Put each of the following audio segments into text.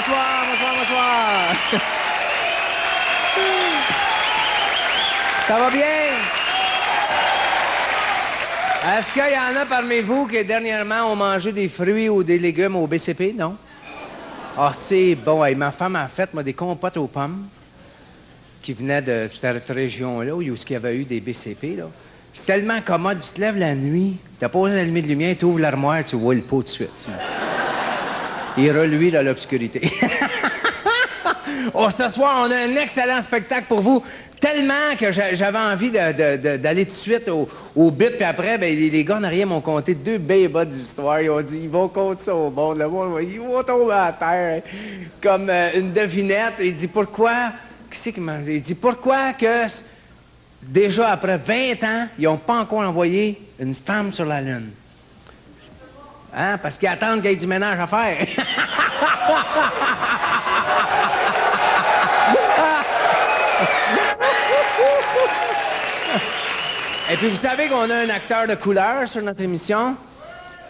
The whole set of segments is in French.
bonsoir, bonsoir, bonsoir. Ça va bien? Est-ce qu'il y en a parmi vous qui, dernièrement, ont mangé des fruits ou des légumes au BCP, non? Ah, c'est bon. Hey, ma femme a fait, moi, des compotes aux pommes qui venaient de cette région-là, où il y avait eu des BCP, là. C'est tellement commode. Tu te lèves la nuit, t'as pas besoin d'allumer de lumière, tu ouvres l'armoire, tu vois le pot de suite. Il reluit dans l'obscurité. Oh, ce soir, on a un excellent spectacle pour vous. Tellement que j'avais envie d'aller tout de suite au but. Puis après, ben, les gars en arrière m'ont conté 2 bébas d'histoire. Ils ont dit, ils vont compter ça au monde. Le monde, ils vont tomber à terre. Comme une devinette. Il dit, pourquoi... Qui c'est qui m'a dit? Il dit, pourquoi que déjà après 20 ans, ils n'ont pas encore envoyé une femme sur la Lune? Hein? Parce qu'ils attendent qu'il y ait du ménage à faire. Et puis, vous savez qu'on a un acteur de couleur sur notre émission?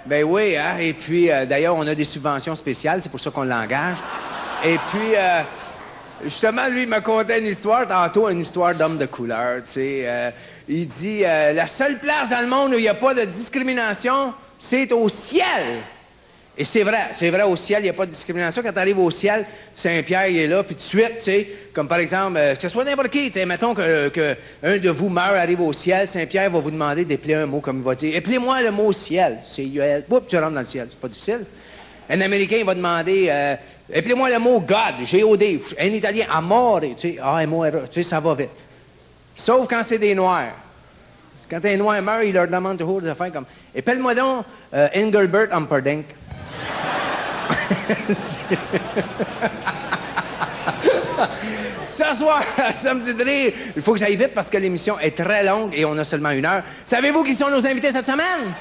Ben oui, hein? Et puis, d'ailleurs, on a des subventions spéciales, c'est pour ça qu'on l'engage. Et puis, justement, lui, il m'a conté une histoire tantôt, une histoire d'homme de couleur, tu sais. Il dit, la seule place dans le monde où il n'y a pas de discrimination, c'est au ciel. Et c'est vrai, au ciel, il n'y a pas de discrimination. Quand tu arrives au ciel, Saint-Pierre, il est là, puis tout de suite, tu sais, comme par exemple, que ce soit n'importe qui, tu sais, mettons que un de vous meurt, arrive au ciel, Saint-Pierre va vous demander d'épeler un mot, comme il va dire. Appelez-moi le mot ciel. C'est UL. Boum, tu rentres dans le ciel. C'est pas difficile. Un Américain, il va demander, appelez-moi le mot God, G-O-D. Un Italien, amore, tu sais, A-M-O-R-E, tu sais, ça va vite. Sauf quand c'est des Noirs. Quand un Noir meurt, il leur demande toujours des affaires comme, appelle-moi donc Engelbert Humperdinck. Ce soir, samedi de rire, il faut que j'aille vite parce que l'émission est très longue et on a seulement 1 heure. Savez-vous qui sont nos invités cette semaine?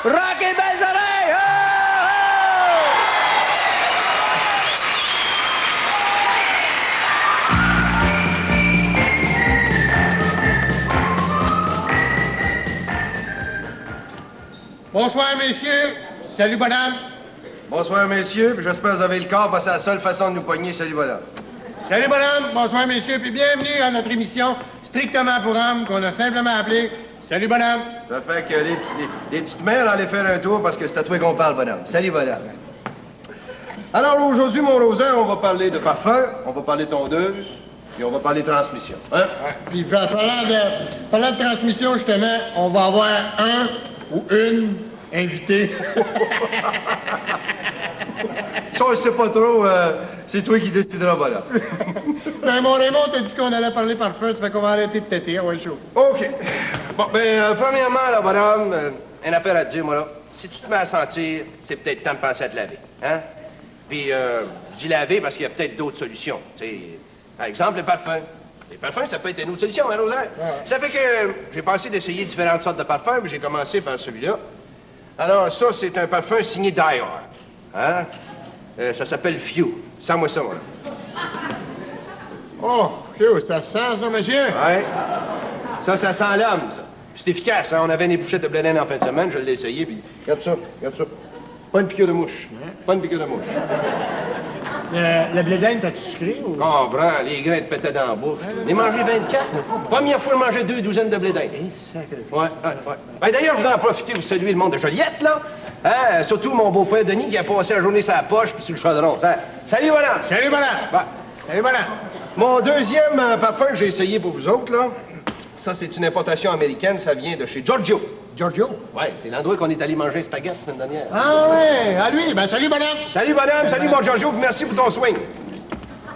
Rock et belles oreilles! Oh! Bonsoir, messieurs. Salut, madame. Bonsoir, messieurs, puis j'espère que vous avez le corps, parce que c'est la seule façon de nous pogner. Salut, voilà. Salut, madame. Bonsoir, messieurs, puis bienvenue à notre émission strictement pour hommes qu'on a simplement appelée Salut, madame. Ça fait que les petites mères, allez faire un tour, parce que c'est à toi qu'on parle, bonhomme. Salut, voilà. Alors, aujourd'hui, mon Rosaire, on va parler de parfum, on va parler tondeuse, puis on va parler transmission. Hein? Ouais. Puis, parlant de transmission, justement, on va avoir un ou une invitée. Ça, je sais pas trop, c'est toi qui décideras, voilà. Ben, mon Raymond t'a dit qu'on allait parler parfum, ça fait qu'on va arrêter de têter, ouais, chaud. OK. Bon, ben, premièrement, là, madame, une affaire à te dire, moi, là. Si tu te mets à sentir, c'est peut-être temps de penser à te laver, hein? Puis, je dis laver parce qu'il y a peut-être d'autres solutions, tu sais. Par exemple, le parfum. Les parfums, ça peut être une autre solution, hein, Rosaire? Ouais. Ça fait que j'ai pensé d'essayer différentes sortes de parfums, puis j'ai commencé par celui-là. Alors, ça, c'est un parfum signé Dior. Hein? Ça s'appelle Few. Sens-moi ça, moi. Oh, Few, ça sent, ça, monsieur? Ouais. Ça sent l'homme, ça. C'est efficace, hein? On avait une épluchette de blé d'Inde en fin de semaine, je l'ai essayé, puis regarde ça, regarde ça. Pas une piqûre de mouche. Pas une piqûre de mouche. Le blé d'Inde, t'as-tu sucré ou? Comprends, les grains te pétaient dans la bouche. Mais manger 24, première fois, je mangeais 2 douzaines de blé d'Inde. Ouais. Ben, d'ailleurs, je voudrais en profiter pour saluer le monde de Joliette, là. Hein? Surtout mon beau-frère Denis qui a passé la journée sur la poche puis sur le chaudron. Salut, madame! Salut, madame! Ben, salut, madame! mon deuxième parfum que j'ai essayé pour vous autres, là, ça, c'est une importation américaine. Ça vient de chez Giorgio. Giorgio? Ouais, c'est l'endroit qu'on est allé manger un spaghetti la semaine dernière. Ah ouais, à lui. Ben, salut, madame. Salut, madame. Salut, mon Giorgio. Puis merci pour ton swing.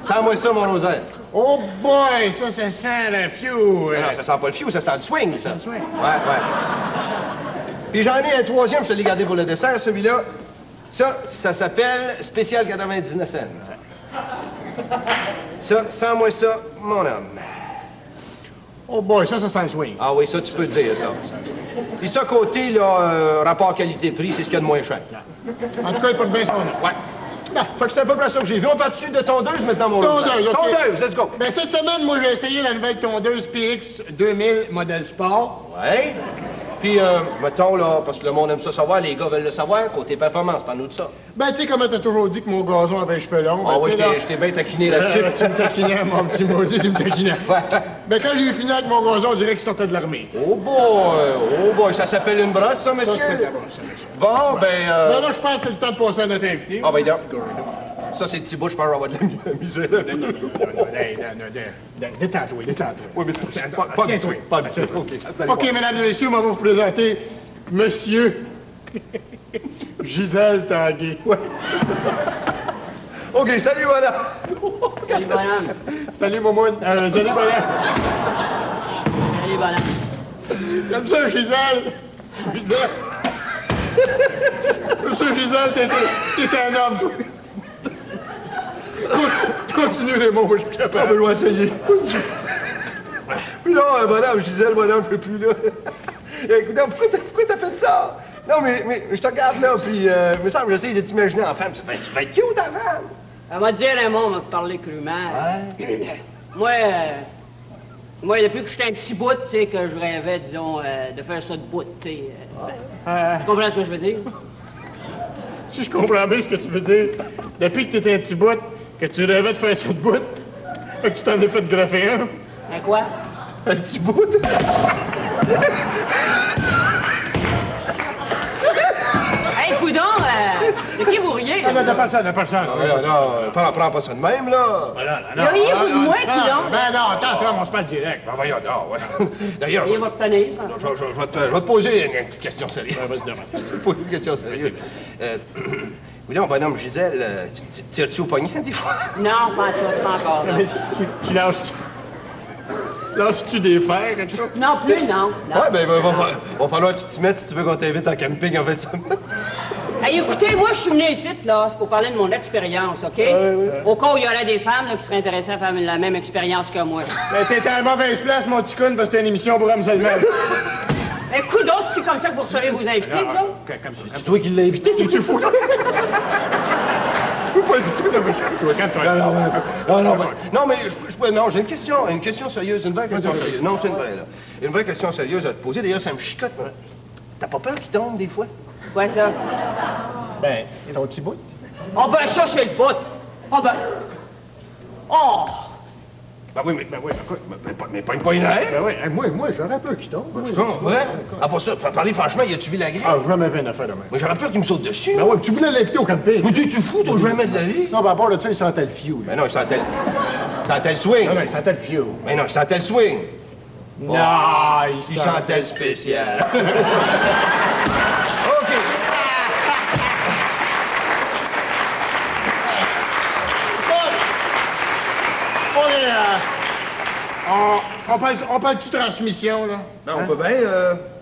Sens-moi ça, mon Rosaire. Oh boy, ça sent le Few. Non, ça sent pas le Few, ça sent le swing, ça. Le swing. Ouais. Puis j'en ai un troisième, je te l'ai gardé pour le dessert, celui-là. Ça s'appelle Spécial 99 cents. Ça, sens-moi ça, mon homme. Oh boy, ça sent le swing. Ah oui, ça, tu peux dire, ça. Puis ça, côté, là, rapport qualité-prix, c'est ce qu'il y a de moins cher. En tout cas, il peut bien son nom. Ouais. Fait que c'est à peu près ça que j'ai vu. On part dessus de tondeuse maintenant, mon Tondeuse, OK. Tondeuse, let's go. Ben, cette semaine, moi, j'ai essayé la nouvelle tondeuse PX 2000 modèle sport. Ouais. Puis, mettons, là, parce que le monde aime ça savoir, les gars veulent le savoir, côté performance, parle-nous de ça. Ben, tu sais, comment t'as toujours dit que mon gazon avait les cheveux longs. Ah ben, ouais, tu sais, là, je t'ai bien taquiné là-dessus. tu me taquinais, mon petit maudit, tu me taquinais. Ben, quand j'ai fini avec mon gazon, on dirait qu'il sortait de l'armée. Oh boy, ça s'appelle une brosse, ça, monsieur? Ça, c'est d'abord ça, monsieur. Bon, ben, Ben là, je pense que c'est le temps de passer à notre invité. Ah, ben, non. Ça, c'est petit bout, je pense avoir de la misère. Non, détends-toi, détends-toi. Oui, mais c'est pas Tiens-toi. Pas du tout. OK, mesdames et messieurs, on va vous présenter Monsieur Gisèle Tanguay. Ouais. OK, salut, madame. Salut, bonhomme. Salut, Momoun. Salut, madame. Salut, bonhomme. Comme ça, Gisèle. Gisèle. Monsieur Gisèle, t'es un homme, toi. Continue, Raymond, moi, je suis capable. Ah, ben, je vais essayer. Puis là, madame, Gisèle, madame, je peux plus, là. Écoute, pourquoi t'as fait ça? Non, mais je te regarde, là, puis, me semble, j'essaie de t'imaginer en femme. Tu vas être cute, ta femme. Elle m'a dit, Raymond, on va te parler crûment. Ouais. Moi, depuis que j'étais un petit bout, tu sais, que je rêvais, disons, de faire ça de bout, tu sais. Tu comprends ce que je veux dire? Si je comprends bien ce que tu veux dire, depuis que t'étais un petit bout, que tu rêvais de faire ça de bout, que tu t'en es fait graffer un. Un quoi? Un petit bout. Hey, coudon, de qui vous riez, là? Non, n'a pas ça, n'a pas ça. Non, prends pas ça de même, là. Riez-vous de moi, coudon? Ben non, attends, on se parle direct. Ben voyons, non, ouais. D'ailleurs, Riez votre tenir. je vais te poser une petite question sérieuse. Vas-y, demande. Je vais te poser une question sérieuse. Voyons, bonhomme Gisèle, tires-tu au poignet, des fois? Non, pas tout, pas encore, là. Tu lâches-tu? Lâches-tu des fers, quelque chose? Non plus, non. Ouais, ben, va falloir que tu t'y mettes si tu veux qu'on t'invite en camping en fait ça. Hey, écoutez, moi, je suis venu ici, là, pour parler de mon expérience, OK? Au cas où il y aurait des femmes, là, qui seraient intéressées à faire la même expérience que moi. Ben, t'es à la mauvaise place, mon petit con, parce que c'est une émission pour hommes seulement. Écoute, donc, c'est comme ça que vous recevez vos invités, vous? C'est toi qui l'as invité, Tu fous, là? Je peux pas éviter, là, mais toi, calme-toi. Non, mais non, j'ai une question sérieuse, une vraie question sérieuse. Non, c'est une vraie, là. Une vraie question sérieuse à te poser. D'ailleurs, ça me chicote, moi. T'as pas peur qu'il tombe, des fois? Quoi, ça? Ben, ton petit bout. Oh, ben, ça, c'est le bout. Oh, ben... Oh! Ben oui, mais pas une haie. Ben oui, moi, j'aurais peur qu'il tombe. Je comprends, ouais. Ah, pas ça. Parler franchement, y a-tu vu la grille? Ah, jamais fait une affaire de même. Mais j'aurais peur qu'il me saute dessus. Ben ouais, tu voulais l'inviter au camping. Mais tu fous, toi, jamais de la vie? Non, ben à part de ça, il sentait le fio, là. Ben non, il sentait le swing. Non, non, il sentait le fio. Mais non, il sentait le swing. Non, Il sentait le spécial. OK. On parle-tu transmission, là? Ben, on peut bien.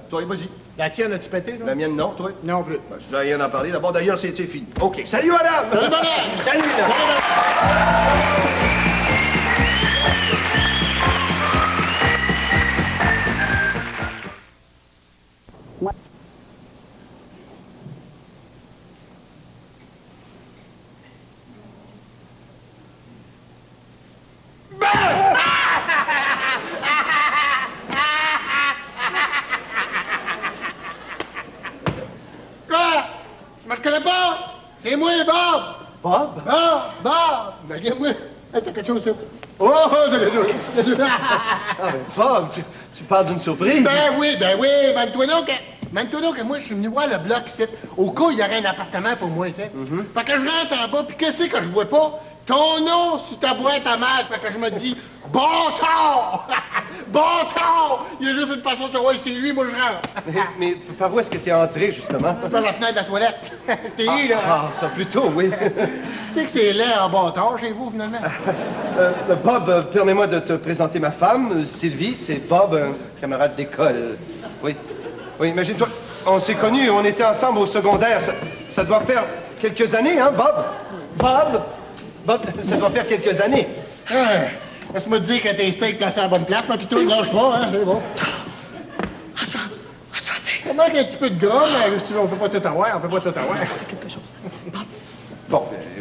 Toi, vas-y. La tienne, as-tu pété, là? La mienne, non, toi? Non plus. Ben, je n'ai rien à parler. D'abord, d'ailleurs, c'est fini. OK. Salut, madame! Salut, madame! Salut, là! Quoi? Tu me reconnais pas? C'est moi, Bob! Bob? Bob! Ben, regarde-moi. Hey, t'as quelque chose, ça? Oh, t'as quelque chose. Ah, ben, Bob, tu parles d'une surprise? Ben oui, Mets-toi donc que moi, je suis venu voir le bloc ici, au cas où il y aurait un appartement pour moi, ici. Fait que je rentre en bas, puis qu'est-ce que je vois pas? Ton nom sur ta boîte à match, fait que je me dis, bâtard! Bâtard! Il y a juste une façon de savoir si c'est lui, moi je rentre. Mais par où est-ce que t'es entré, justement? Par la fenêtre de la toilette. T'es eu, là? Ah, ça plutôt, oui. Tu sais que c'est laid en bâtard chez vous, finalement? Bob, permets-moi de te présenter ma femme, Sylvie. C'est Bob, un camarade d'école. Oui. Oui, imagine-toi, on s'est connus, on était ensemble au secondaire. Ça doit faire quelques années, hein, Bob? Bob, ça doit faire quelques années. Laisse-moi te dire que tes steaks placés à la bonne place, ma pitoune, lâche pas, hein, c'est bon. Ça manque un petit peu de gras, mais si tu veux, on peut pas tout avoir, Quelque chose. Bon,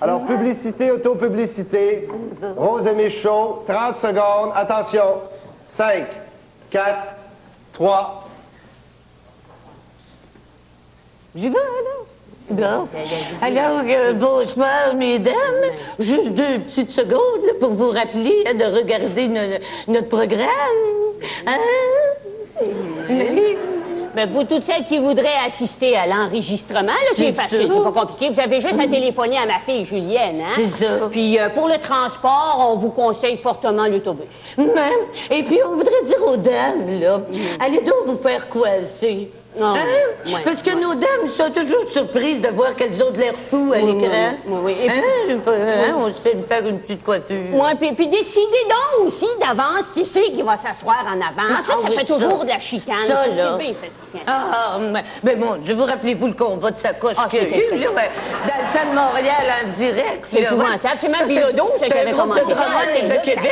Alors, publicité, autopublicité. Rose et Michaud, 30 secondes. Attention. 5, 4, 3. J'y vais, alors. Bon. Alors, bonsoir, mesdames. Juste 2 petites secondes là, pour vous rappeler de regarder notre programme. Hein? Ben, pour toutes celles qui voudraient assister à l'enregistrement, là, c'est facile, c'est pas compliqué. Vous avez juste à téléphoner à ma fille Julienne, hein? C'est ça. Puis pour le transport, on vous conseille fortement l'autobus. Et puis, on voudrait dire aux dames, là, allez donc vous faire coiffer. Non, Hein? ouais, Parce que nos dames sont toujours surprises de voir qu'elles ont de l'air fou à l'écran. Oui. Et Hein? On se fait faire une petite coiffure. ouais, puis décidez donc aussi d'avance qui c'est qui va s'asseoir en avant. Ça oui, fait toujours de la chicane. Ça, C'est là. bien fatigant. Mais bon, je vous rappelez-vous le combat de sacoche qu'il y a eu, là, dans le temps de Montréal en direct. C'est épouvantable. C'est même Bilodeau qui avait commencé ça. de Québec.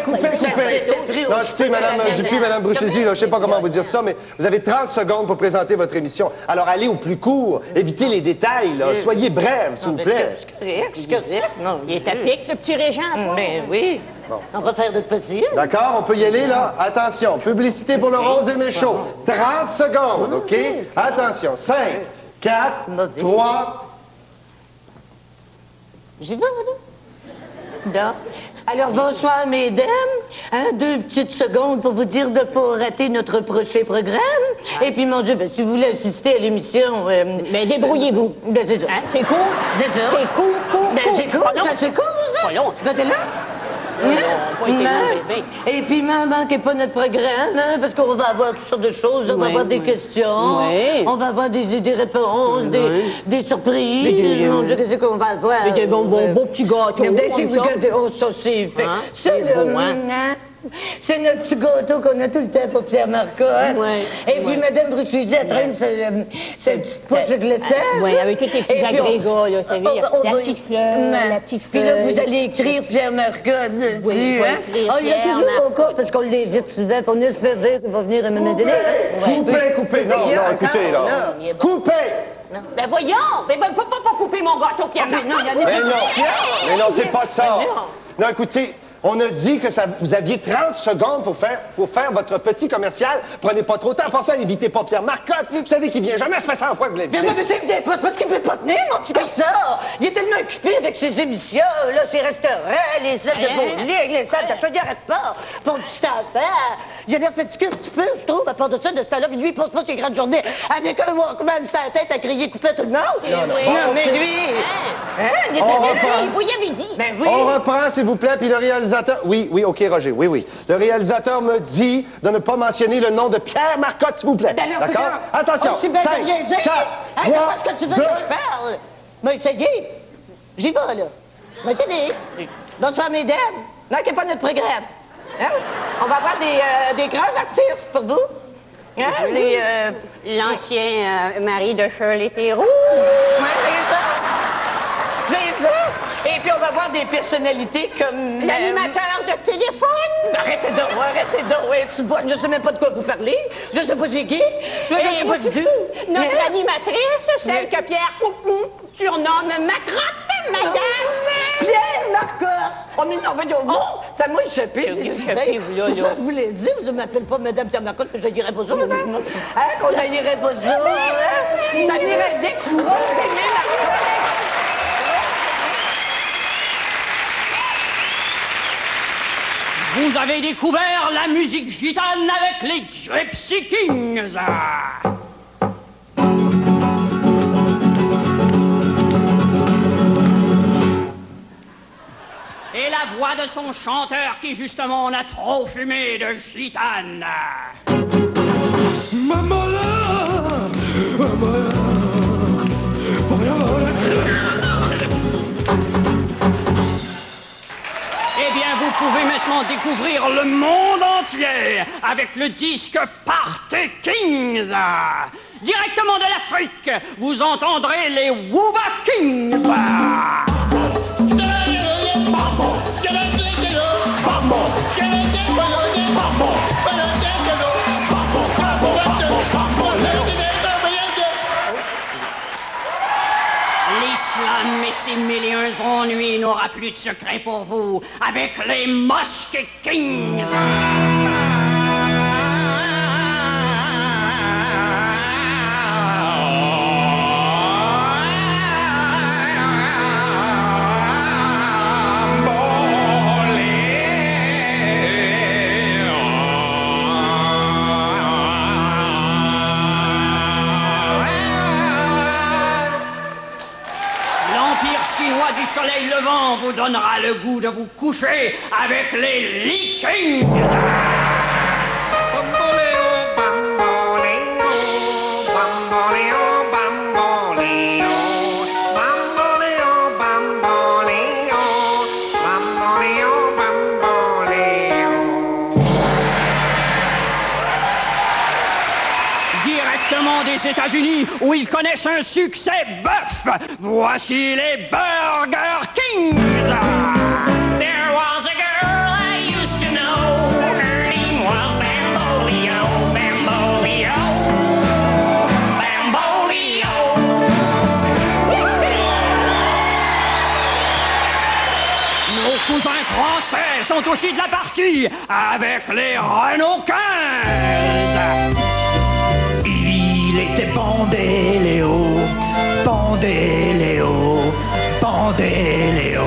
Coupez. Non, écoutez, Madame Dupuis, Madame Bruchesi, là, je sais pas comment vous dire ça, mais vous avez 30 secondes pour présenter votre émission. Alors, allez au plus court. Évitez les détails, là. Soyez brève, s'il vous plaît. C'est correct. Non, Il est à pic, le petit Régent. mais oui. Bon. On va faire de petit. D'accord, on peut y aller, là? Attention, publicité pour le Rose et Méchaud. 30 secondes, OK? Attention, 5, 4, 3... J'y vais, là. Alors, bonsoir, mesdames. 2 petites secondes pour vous dire de ne pas rater notre prochain programme. Et puis, mon Dieu, si vous voulez assister à l'émission... Mais débrouillez-vous. Ben, c'est ça. Hein? C'est cool? C'est ça. C'est cool. Ben, c'est cool, Pas long. ça, c'est cool, ça. Pas long. Ben, t'es là? Pas été long, bébé. Et puis, ne manquez pas notre programme, hein, parce qu'on va avoir toutes sortes de choses. On va avoir des questions. Oui. On va avoir des réponses, des surprises. Mon Dieu, qu'est-ce qu'on va avoir? Des beaux petits gâteaux. Regardez, si comme vous ça. regardez, oh, ça, c'est fait. Hein? Ça, C'est là, beau, hein? C'est notre petit gâteau qu'on a tout le temps pour Pierre Marcotte. Ouais, Et puis, Mme Bruchesi, elle traîne sa petite poche de glissage. Oui, avec tous les petits Et puis, agrégats, là, vous savez. on La va- petite fleur, la petite Puis là, feuille. vous allez écrire Pierre Marcotte dessus, Oui, faut hein? écrire Il y a Pierre toujours Marcotte. encore, parce qu'on l'évite souvent, puis on espère qu'il va venir à me donner. Coupez. Non, écoutez, là. Coupez! Ben voyons! Ben, faut pas couper mon gâteau, Pierre Marcotte. Mais non, c'est pas ça. Non, écoutez, on a dit que vous aviez 30 secondes pour faire votre petit commercial. Prenez pas trop de temps. Pour ça, n'invitez pas Pierre Marcotte. Vous savez qu'il vient jamais, ça fait 100 fois que vous l'invitez. Mais c'est pas parce qu'il veut pas venir, mon petit garçon. Il est tellement occupé avec ses émissions, là, ses restaurants, les salles de bowling, les salles d'achat, il arrête pas. Mon petit enfant, il a l'air fatigué un petit peu, je trouve, à part de ça, de ce temps-là. Puis lui, il passe pas ses grandes journées avec un Walkman sur la tête à crier couper à tout le monde. Non, mais lui... il est Vous y avez dit. Ben oui. On reprend, s'il vous plaît, puis le réalisateur... Oui, OK, Roger, oui. Le réalisateur me dit de ne pas mentionner le nom de Pierre Marcotte, s'il vous plaît. Ben là, D'accord? écoute, Attention, aussi bien 5, que rien dire. 4, Hey, 3, parce que tu veux 2... que je parle. Ben, ça y est. J'y vais, là. Ben, tenez. Bonsoir, mesdames. Manquez pas notre programme. Hein? On va avoir des grands artistes pour vous. Hein? L'ancien mari de Shirley Theroux. Ouais, c'est ça. C'est ça. Et puis, on va voir des personnalités comme... L'animateur de téléphone. Arrêtez donc, ouais, tu bonne, je sais même pas de quoi vous parlez. Je sais pas c'est qui. Je sais pas du tout. Notre animatrice, celle que Pierre surnomme Macrotte, madame. Pierre Marcotte! Oh, mais non, voyons, bon, ça m'a échappé. Vous J'ai dit, échappé, vous, là, ça, là. je vous l'ai dit, vous ne m'appelez pas Madame Pierre Marcotte, que je n'irais pas ça, madame. Hein, qu'on n'irait pas ça, hein? Ça m'irait bien. Rosemée Marcotte! Vous avez découvert la musique gitane avec les Gypsy Kings. Et la voix de son chanteur qui justement en a trop fumé de gitane. Eh bien, vous pouvez maintenant découvrir le monde entier avec le disque Party Kings. Directement de l'Afrique, vous entendrez les Wooba Kings. L'islam et ses des mille et un ennuis n'aura plus de secret pour vous avec les Musket Kings. Du soleil levant vous donnera le goût de vous coucher avec les Lee Kings. Directement des États-Unis, où ils connaissent un succès bœuf, voici les Burger Kings. There was a girl I used to know, her name was Bamboleo, Bamboleo, Bamboleo. Nos cousins français sont aussi de la partie avec les Renault 15. Il était bandé, Léo, bandé, Léo, bandé, Léo.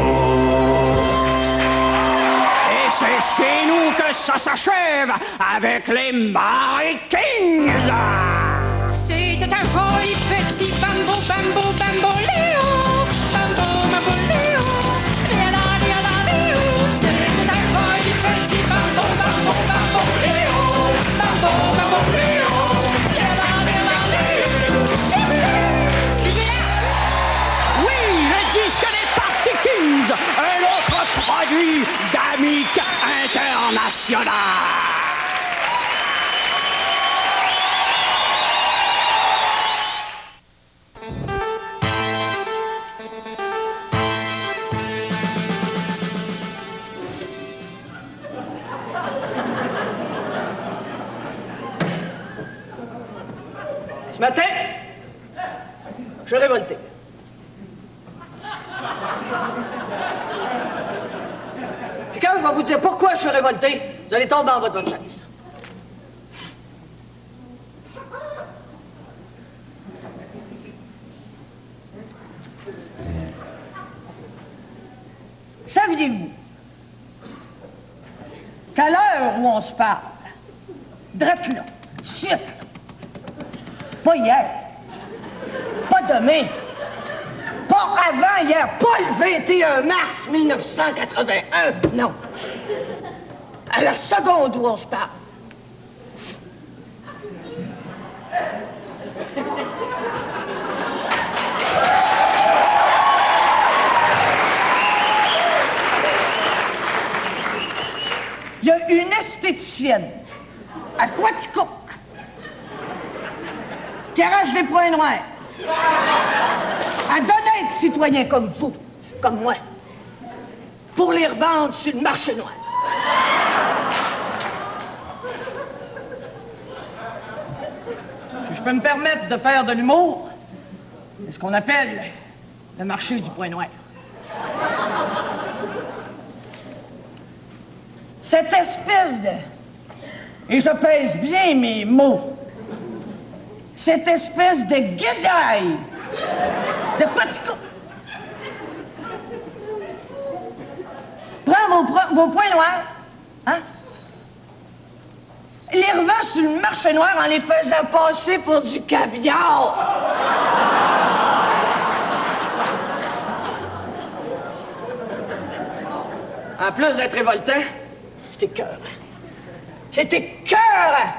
Et c'est chez nous que ça s'achève avec les Mary Kings. C'était un joli petit bambo, bambo, bambo, Léo, bambo, bambo, Léo, léala, léala, Léo. C'était un joli petit bambo, bambo, bambo, Léo, bambo, bambo, Léo. Un autre produit d'Amic International. Ce matin, je suis révolté. Puis quand je vais vous dire pourquoi je suis révolté, vous allez tomber en bas de votre chaise. Saviez-vous qu'à l'heure où on se parle, drette là, ici, là, pas hier, pas demain, pas avant hier, pas le 21 mars 1981, non. À la seconde où on se parle. Il y a une esthéticienne à Quaticook qui arrache les points noirs. À d'honnêtes citoyens comme vous, comme moi, pour les revendre sur le marché noir. Si je peux me permettre de faire de l'humour, c'est ce qu'on appelle le marché du point noir. Cette espèce de... Et je pèse bien mes mots. Cette espèce de guédaille de Quaticook prend vos points noirs, hein? Les revend sur le marché noir en les faisant passer pour du caviar. En plus d'être révoltant, c'est écœurant. C'est écœurant!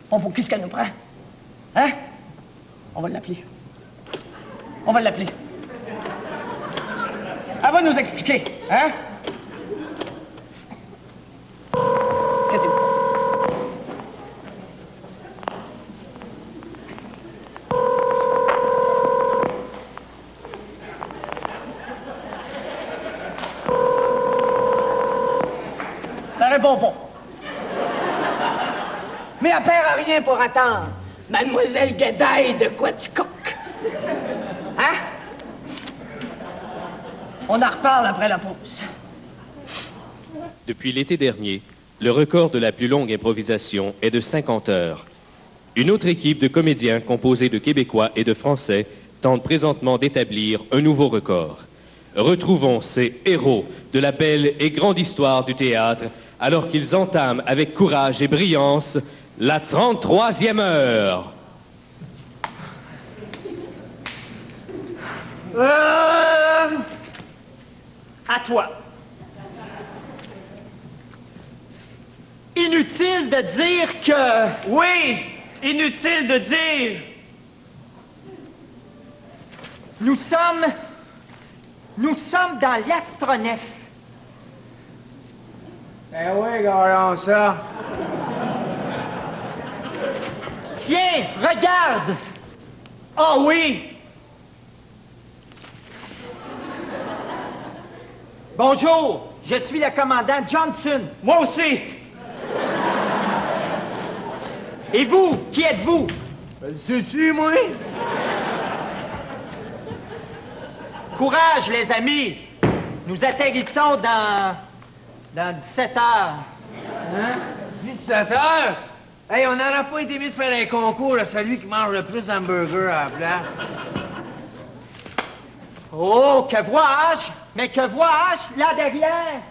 Bon, pour qu'est-ce qu'elle nous prend? Hein? On va l'appeler. On va l'appeler. Elle va nous expliquer, hein? Inquiétez-vous pas. Ça répond pas. Mais elle perd à rien pour attendre. Mademoiselle Guédaille de Quaticook. Hein? On en reparle après la pause. Depuis l'été dernier, le record de la plus longue improvisation est de 50 heures. Une autre équipe de comédiens composée de Québécois et de Français tente présentement d'établir un nouveau record. Retrouvons ces héros de la belle et grande histoire du théâtre alors qu'ils entament avec courage et brillance la 33e heure. À toi. Inutile de dire que... Oui, inutile de dire... Nous sommes dans l'astronef. Ben oui, gardons ça. Tiens, regarde! Oh oui! Bonjour, je suis le commandant Johnson. Moi aussi. Et vous, qui êtes-vous? Sais-tu, moi? Courage, les amis. Nous atterrissons dans 17 heures. Hein? 17 heures? Hey, on n'aurait pas été mieux de faire un concours à celui qui mange le plus d'hamburgers à la place. Oh, que vois-je? Mais que vois-je là derrière?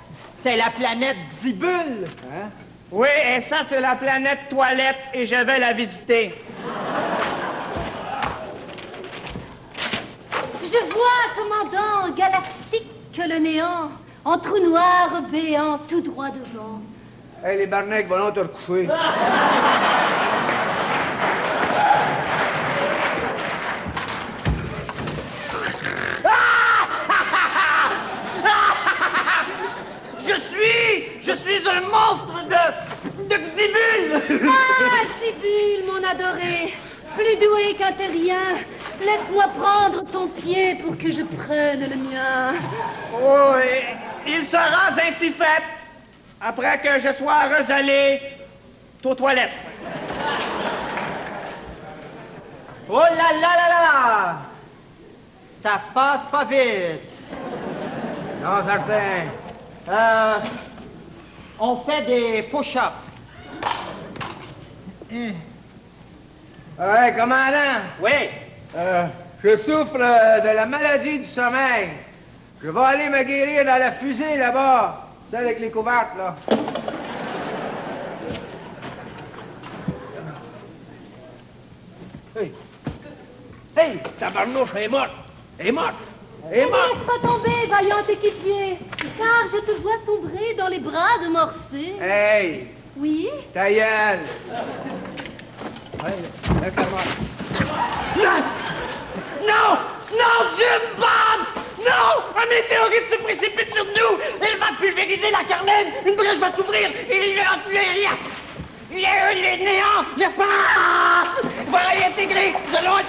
C'est la planète Xibule. Hein? Oui, et ça, c'est la planète Toilette, et je vais la visiter. Je vois, commandant galactique, le néant, en trou noir béant tout droit devant. Hey, les barnecs, va donc te recoucher. Je suis un monstre de Xibule. Ah, Xibule, mon adoré, plus doué qu'un terrien. Laisse-moi prendre ton pied pour que je prenne le mien. Oh, il sera ainsi fait après que je sois resalé aux toilettes. Oh là là là là! Ça passe pas vite. Non, certain. On fait des push-ups. Ouais, commandant. Oui. Je souffre de la maladie du sommeil. Je vais aller me guérir dans la fusée là-bas. Celle avec les couvertes, là. Hey! Hey! Tabarnouche, elle est morte! Elle est morte! Elle est Ne morte! laisse pas tomber, vaillant équipier, car je te vois sombrer dans les bras de Morphée. Hey! Oui? Ta gueule! Laisse-la morte. Non! Non, Jim Bond! Non! Un météorite se précipite sur nous! Il va pulvériser la Carmen! Une brèche va s'ouvrir! Il y a les néants! L'espace va y intégrer! Nous allons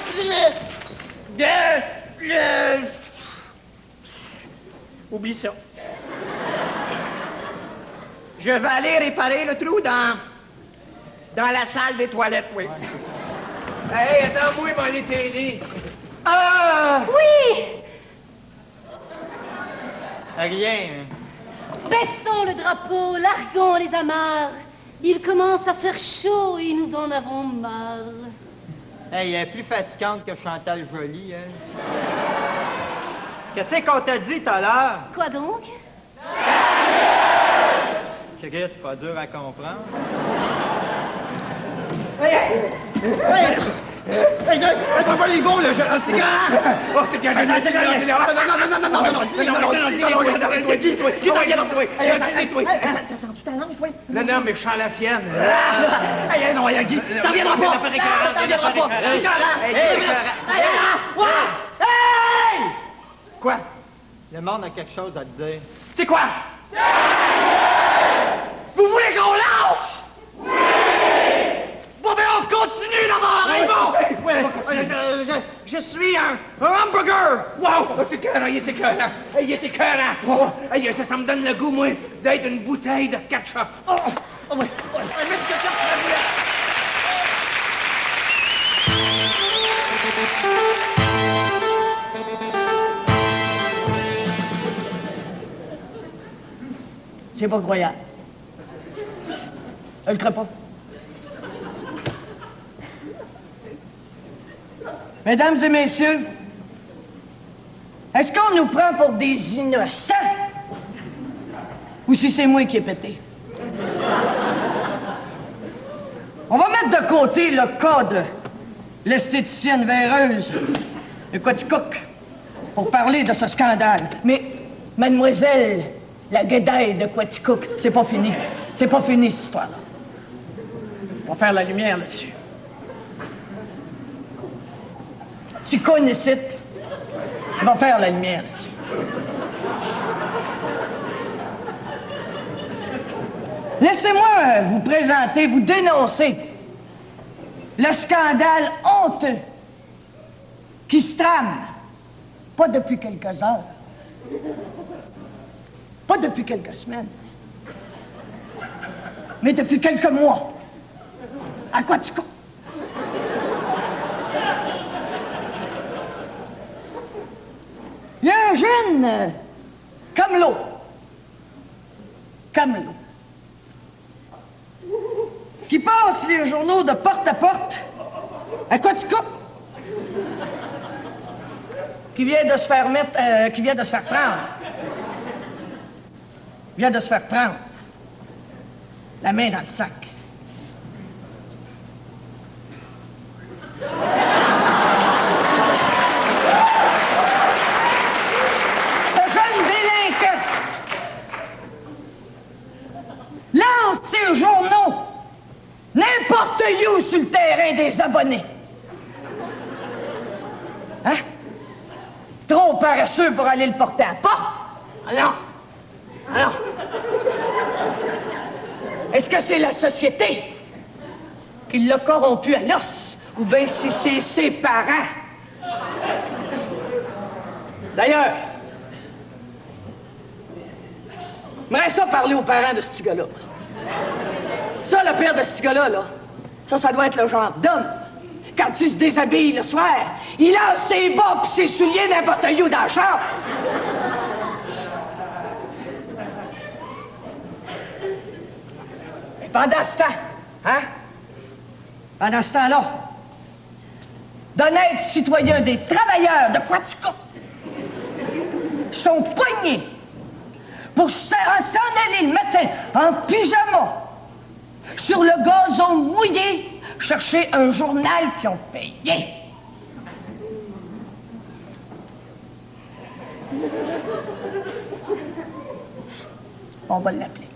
Oublie ça. Je vais aller réparer le trou dans la salle des toilettes, oui. Hey, attends-moi, il va aller t'aider. Ah! Oui! Rien. Baissons le drapeau, larguons les amarres. Il commence à faire chaud et nous en avons marre. Hey, elle est plus fatigante que Chantal Joly, hein? Qu'est-ce qu'on t'a dit tout à l'heure? Quoi donc? Chris, c'est pas dur à comprendre. Les gars, là, c'est grand! Oh, c'est bien, c'est bien, non, non, non, mais je sens la tienne. Hey, non, Guy, t'en viendras pas! T'en viendras pas! Hey! Quoi? Le monde a quelque chose à te dire. C'est quoi? Vous voulez qu'on lâche? Oui! Bon, ben on continue d'abord, bon! Je suis un hamburger! Wow! Oh, c'est écœurant, il est écœurant! Il est écœurant! Oh, hey, ça me donne le goût, moi, d'être une bouteille de ketchup! Oh, oui! Un mec de ketchup, C'est pas croyable. Je le crois pas. Mesdames et messieurs, est-ce qu'on nous prend pour des innocents? Ou si c'est moi qui ai pété? On va mettre de côté le cas de l'esthéticienne véreuse de Quaticook pour parler de ce scandale. Mais, mademoiselle, la guédaille de Quaticook, c'est pas fini. C'est pas fini, cette histoire-là. On va faire la lumière là-dessus. Ticoun ici, il va faire la lumière là-dessus. Laissez-moi vous présenter, vous dénoncer le scandale honteux qui se trame, pas depuis quelques heures, pas depuis quelques semaines, mais depuis quelques mois. À Quaticook. Il y a un jeune Camelot. Camelot. Qui passe les journaux de porte à porte à Quaticook. Qui vient de se faire mettre, qui vient de se faire prendre. Vient de se faire prendre. La main dans le sac. Ce jeune délinquant lance ses journaux n'importe où sur le terrain des abonnés. Hein? Trop paresseux pour aller le porter à la porte? Alors? Est-ce que c'est la société qui l'a corrompu à l'os? Ou bien si c'est ses parents? D'ailleurs, j'aimerais ça parler aux parents de ce petit gars-là. Ça, le père de ce petit gars-là, ça doit être le genre d'homme. Quand il se déshabille le soir, il lance ses bas pis ses souliers n'importe où dans la chambre. Et pendant ce temps, hein? Pendant ce temps-là, d'honnêtes citoyens des travailleurs de Quaticook sont poignés pour s'en aller le matin en pyjama sur le gazon mouillé chercher un journal qu'ils ont payé. On va l'appeler.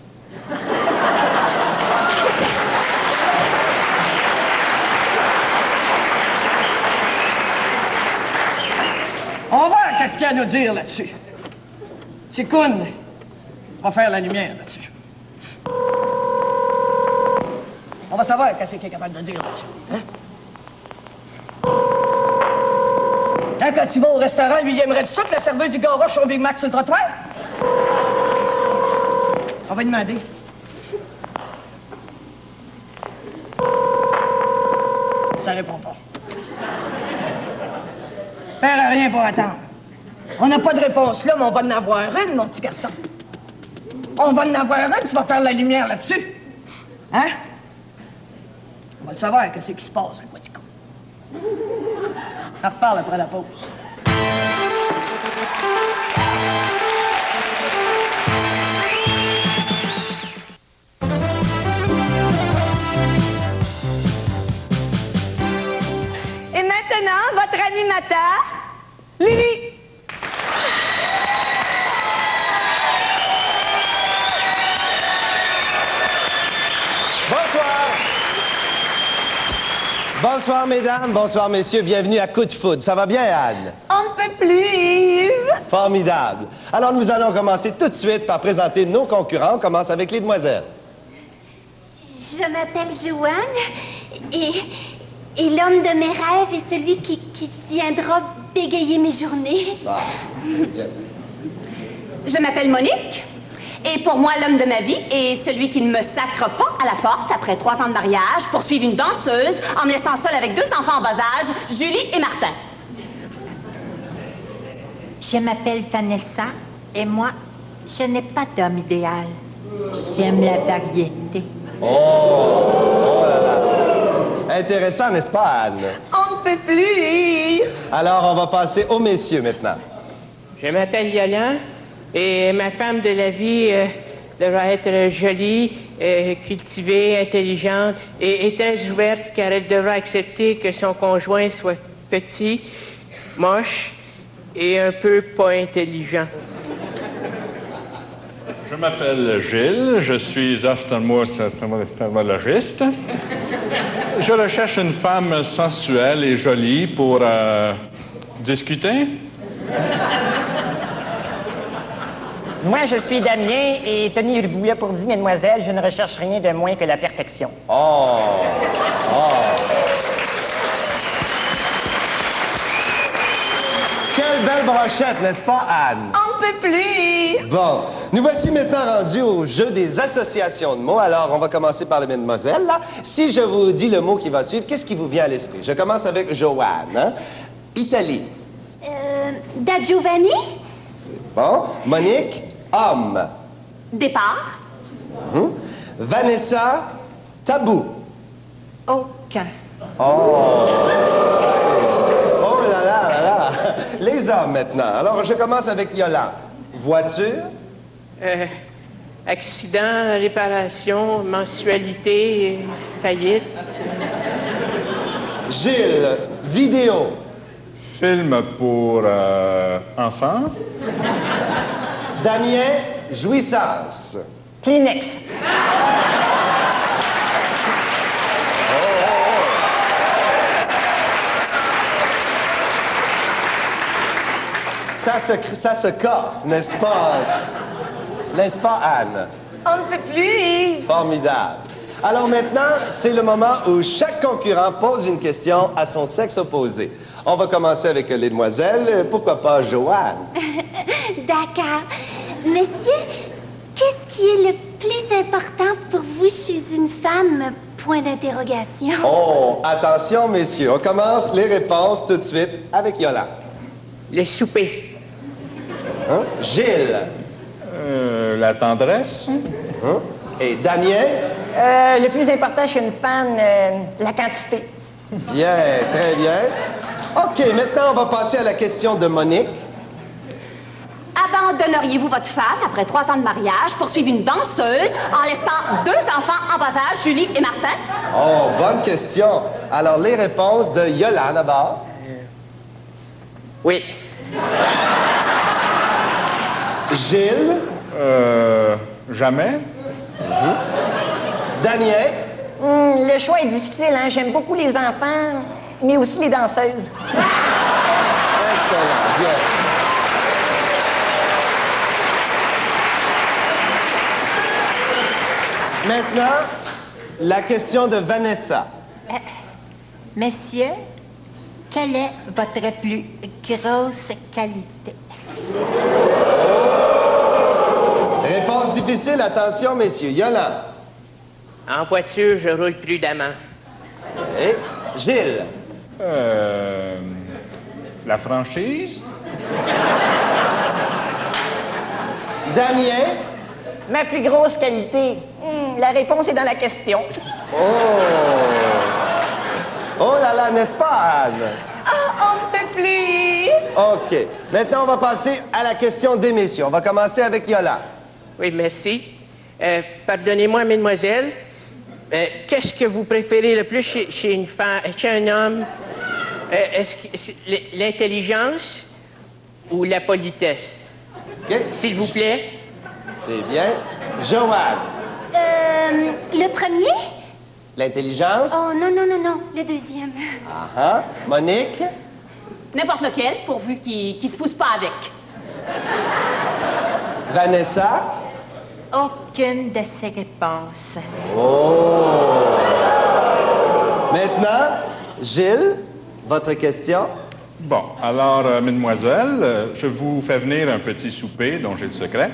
On va voir qu'est-ce qu'il y a à nous dire là-dessus. Ticoun va faire la lumière là-dessus. On va savoir qu'est-ce qu'il est capable de dire là-dessus. Hein? Quand tu vas au restaurant, lui, il aimerait ça que la serveuse du garoche son Big Mac sur le trottoir? On va lui demander. Ça répond pas. Faire rien pour attendre. On n'a pas de réponse là, mais on va en avoir une, mon petit garçon. On va en avoir une, tu vas faire la lumière là-dessus. Hein? On va le savoir, qu'est-ce qui se passe à Quaticook. On reparle après la pause. Et maintenant, votre animateur, Lily. Bonsoir, mesdames, bonsoir, messieurs, bienvenue à Coup de foudre. Ça va bien, Anne? On ne peut plus, Yves. Formidable. Alors, nous allons commencer tout de suite par présenter nos concurrents. On commence avec les demoiselles. Je m'appelle Joanne et l'homme de mes rêves est celui qui viendra bégayer mes journées. Ah, bien. Je m'appelle Monique Et pour moi, l'homme de ma vie est celui qui ne me sacre pas à la porte après 3 ans de mariage pour suivre une danseuse en me laissant seule avec 2 enfants en bas âge, Julie et Martin. Je m'appelle Vanessa et moi, je n'ai pas d'homme idéal. J'aime la variété. Oh là là. Intéressant, n'est-ce pas, Anne? On ne peut plus lire. Alors, on va passer aux messieurs maintenant. Je m'appelle Yolande et ma femme de la vie devra être jolie, cultivée, intelligente et très ouverte car elle devra accepter que son conjoint soit petit, moche et un peu pas intelligent. Je m'appelle Gilles, je suis ophtalmologiste. Je recherche une femme sensuelle et jolie pour discuter. Moi, je suis Damien et tenez-vous là pour dire, mesdemoiselles, je ne recherche rien de moins que la perfection. Oh! Quelle belle brochette, n'est-ce pas, Anne? On ne peut plus lire. Bon, nous voici maintenant rendus au jeu des associations de mots. Alors, on va commencer par les mesdemoiselles, là. Si je vous dis le mot qui va suivre, qu'est-ce qui vous vient à l'esprit? Je commence avec Joanne, hein? Italie. Da Giovanni? Bon. Monique, homme. Départ. Vanessa, tabou. Aucun. Oh! Oh là là là là! Les hommes maintenant. Alors, je commence avec Yolande. Voiture? Accident, réparation, mensualité, faillite. Gilles, vidéo. Film pour enfants. Damien, jouissance. Kleenex. Ça se corse, n'est-ce pas? N'est-ce pas, Anne? On ne peut plus lire. Formidable. Alors maintenant, c'est le moment où chaque concurrent pose une question à son sexe opposé. On va commencer avec les demoiselles. Pourquoi pas Joanne? D'accord. Monsieur, qu'est-ce qui est le plus important pour vous chez une femme? Point d'interrogation. Oh, attention, messieurs. On commence les réponses tout de suite avec Yolande. Le souper. Hein? Gilles. La tendresse. Hein? Et Damien. Le plus important chez une femme, la quantité. Bien, très bien. OK, maintenant, on va passer à la question de Monique. Abandonneriez-vous votre femme après 3 ans de mariage pour suivre une danseuse en laissant 2 enfants en bas âge, Julie et Martin? Oh, bonne question. Alors, les réponses de Yolande d'abord. Oui. Gilles. Jamais. Damien. Le choix est difficile, hein? J'aime beaucoup les enfants, mais aussi les danseuses. Excellent, bien. Maintenant, la question de Vanessa. Messieurs, quelle est votre plus grosse qualité? Réponse difficile, attention, messieurs. Yolande. En voiture, je roule prudemment. Et Gilles. La franchise. Damien. Ma plus grosse qualité. La réponse est dans la question. Oh! Oh là là, n'est-ce pas, Anne? On ne peut plus. OK. Maintenant, on va passer à la question des messieurs. On va commencer avec Yolande. Oui, merci. Pardonnez-moi, mesdemoiselles. Qu'est-ce que vous préférez le plus chez une femme, chez un homme? Est-ce que c'est l'intelligence ou la politesse? OK. S'il vous plaît. C'est bien. Joanne. Le premier? L'intelligence. Oh, non, non, non, non, le deuxième. Ah. Monique. N'importe lequel, pourvu qu'il se pousse pas avec. Vanessa. Aucune de ces réponses. Oh! Maintenant, Gilles, votre question. Bon, alors, mesdemoiselles, je vous fais venir un petit souper dont j'ai le secret.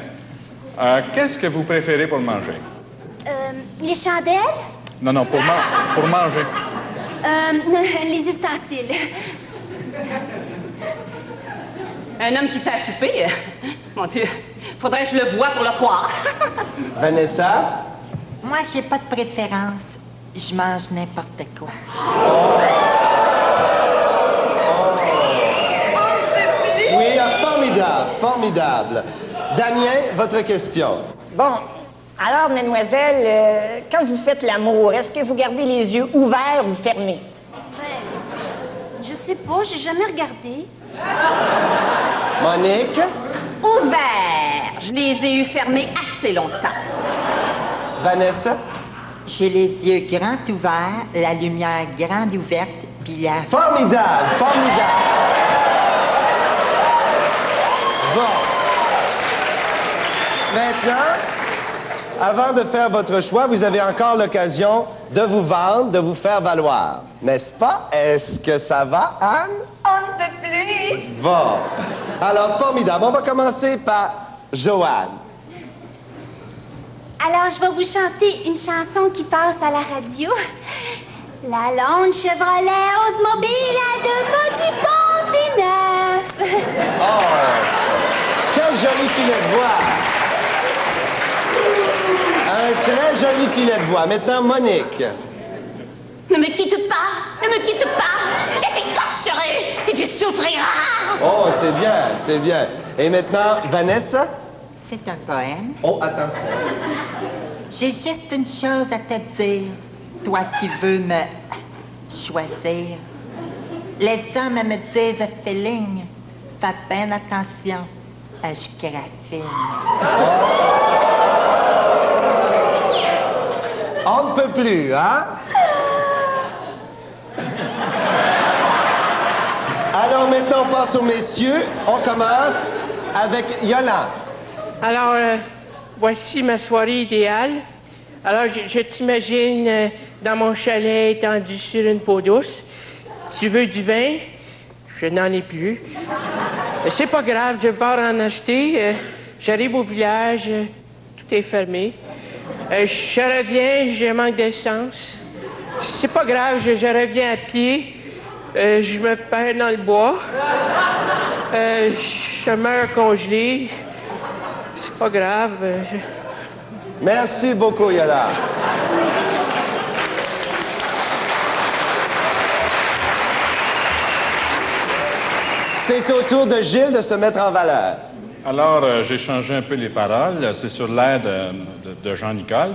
Qu'est-ce que vous préférez pour manger? Les chandelles? Non, pour manger. Les ustensiles. Un homme qui fait à souper, mon Dieu, faudrait que je le voie pour le croire. Vanessa? Moi, j'ai pas de préférence. Je mange n'importe quoi. Oui, formidable, formidable. Damien, votre question. Bon, alors, mesdemoiselles, quand vous faites l'amour, est-ce que vous gardez les yeux ouverts ou fermés? Je sais pas, j'ai jamais regardé. Monique? Ouvert. Je les ai eus fermés assez longtemps. Vanessa? J'ai les yeux grands ouverts, la lumière grande ouverte, puis la... Formidable, formidable. Bon. Maintenant, avant de faire votre choix, vous avez encore l'occasion de vous vendre, de vous faire valoir. N'est-ce pas? Est-ce que ça va, Anne? On ne peut plus. Bon. Alors, formidable. On va commencer par Joanne. Alors, je vais vous chanter une chanson qui passe à la radio. La longue Chevrolet Oldsmobile à deux pas du pont des Neufs. Oh! Quel joli filet de voix! Un très joli filet de voix. Maintenant, Monique. Ne me quitte pas, ne me quitte pas. Je t'écorcherai et tu souffriras. Oh, c'est bien, c'est bien. Et maintenant, Vanessa? C'est un poème. Oh, attention. J'ai juste une chose à te dire, toi qui veux me choisir. Les hommes me disent feeling, fais bien attention, je graffine. On ne peut plus, hein? Alors maintenant, on passe aux messieurs. On commence avec Yolande. Alors, voici ma soirée idéale. Alors, je t'imagine dans mon chalet étendu sur une peau douce. Tu veux du vin? Je n'en ai plus. C'est pas grave, je vais pas en acheter. J'arrive au village, tout est fermé. Je reviens, je manque d'essence. C'est pas grave, je reviens à pied. Je me perds dans le bois. Je meurs congelé. C'est pas grave. Merci beaucoup, Yolande. C'est au tour de Gilles de se mettre en valeur. Alors, j'ai changé un peu les paroles. C'est sur l'air de Jean-Nicole.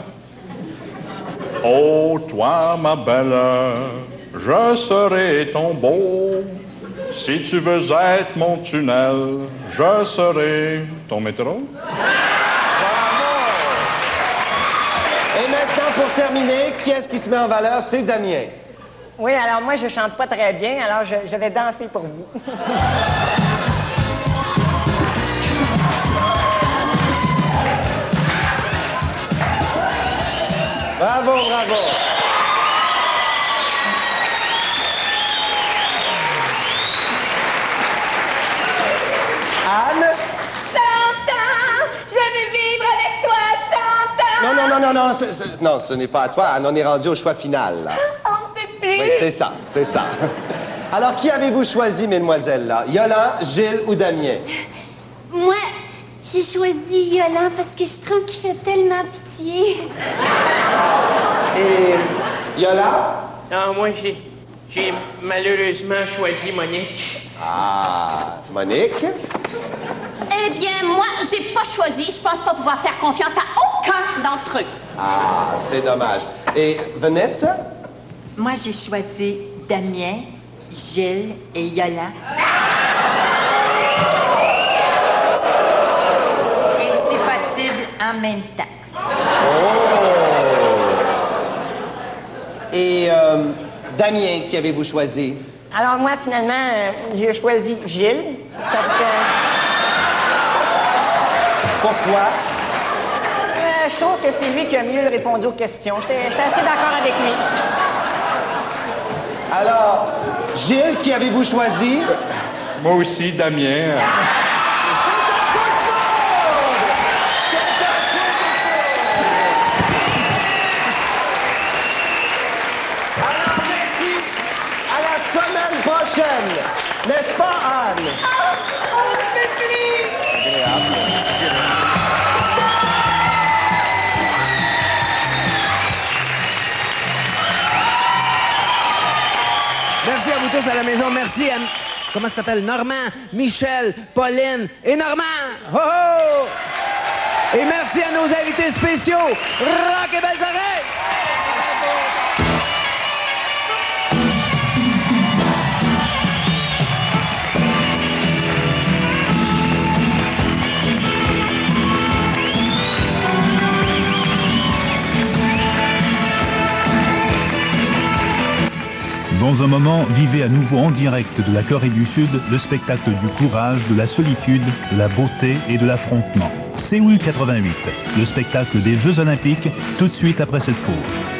Oh, toi, ma belle, je serai ton beau. Si tu veux être mon tunnel, je serai ton métro. Et maintenant, pour terminer, qui est-ce qui se met en valeur? C'est Damien. Oui, alors moi, je chante pas très bien, alors je vais danser pour vous. Bravo, bravo. Anne? 100 ans, je vais vivre avec toi 100 ans. Non, ce n'est pas à toi, Anne. On est rendu au choix final, là. On ne peut plus. Oui, c'est ça, c'est ça. Alors, qui avez-vous choisi, mesdemoiselles, là? Yolande, Gilles ou Damien? Moi, j'ai choisi Yolande parce que je trouve qu'il fait tellement pitié. Et Yolande? Non, moi, j'ai malheureusement choisi Monique. Ah, Monique? Eh bien, moi, j'ai pas choisi. Je pense pas pouvoir faire confiance à aucun d'entre eux. Ah, c'est dommage. Et Vanessa? Moi, j'ai choisi Damien, Gilles et Yolande. Et si possible, en même temps. Et Damien, qui avez-vous choisi? Alors moi, finalement, j'ai choisi Gilles, parce que... Pourquoi? Je trouve que c'est lui qui a mieux répondu aux questions. J'étais assez d'accord avec lui. Alors, Gilles, qui avez-vous choisi? Moi aussi, Damien. tous à la maison. Merci à... Comment ça s'appelle? Normand, Michel, Pauline et Normand. Ho, ho! Et merci à nos invités spéciaux, Rock et Belles Oreilles. Dans un moment, vivez à nouveau en direct de la Corée du Sud le spectacle du courage, de la solitude, de la beauté et de l'affrontement. Séoul 88, le spectacle des Jeux Olympiques, tout de suite après cette pause.